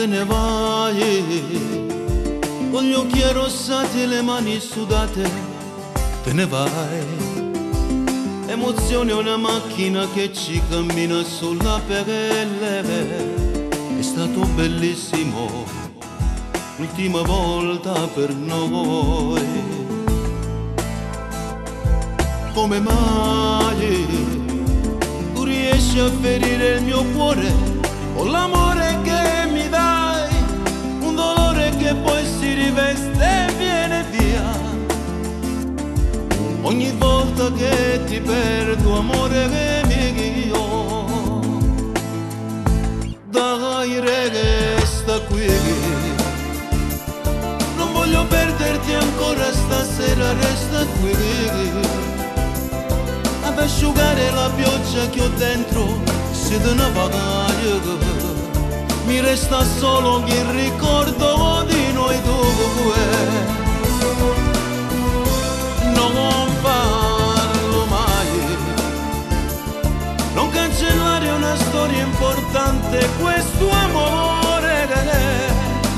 te ne vai, con gli occhi arrossati e le mani sudate, te ne vai. Emozione è una macchina che ci cammina sulla pelle, è stato bellissimo, l'ultima volta per noi. Come mai tu riesci a ferire il mio cuore con l'amore che mi dai, un dolore che poi si riveste e viene via. Ogni volta che ti perdo, amore mio, dai resta qui. Non voglio perderti ancora stasera, resta qui ad asciugare la pioggia che ho dentro. Se te ne vai, mi resta solo il ricordo di noi due. Non parlo mai, non cancellare una storia importante, questo amore,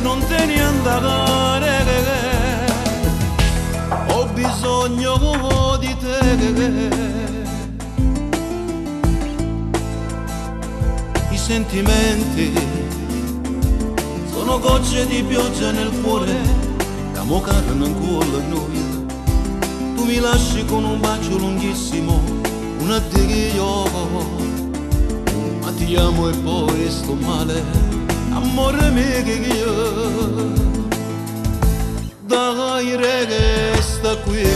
non te ne andare, ho bisogno di te. I sentimenti sono gocce di pioggia nel cuore, da moccare ancora noi. Tu mi lasci con un bacio lunghissimo, un addio, ma ti amo e poi sto male, amore mio. Dai resta qui,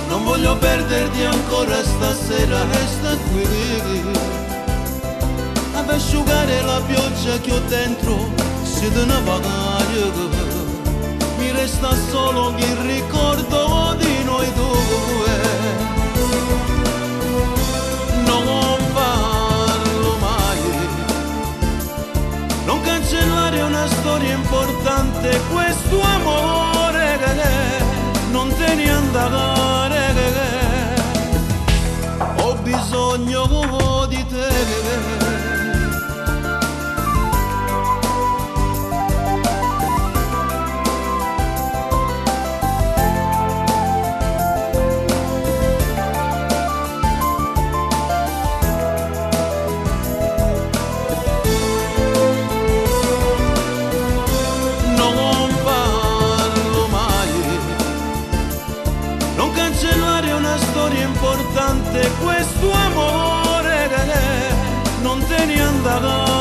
non voglio perderti ancora stasera, resta qui ad asciugare la pioggia che ho dentro. Se te ne vai, mi resta solo il ricordo di noi due. Non parlo mai, non cancellare una storia importante, questo amore, non te ne andare, ho bisogno di te. Importante questo amore, non te ne andare.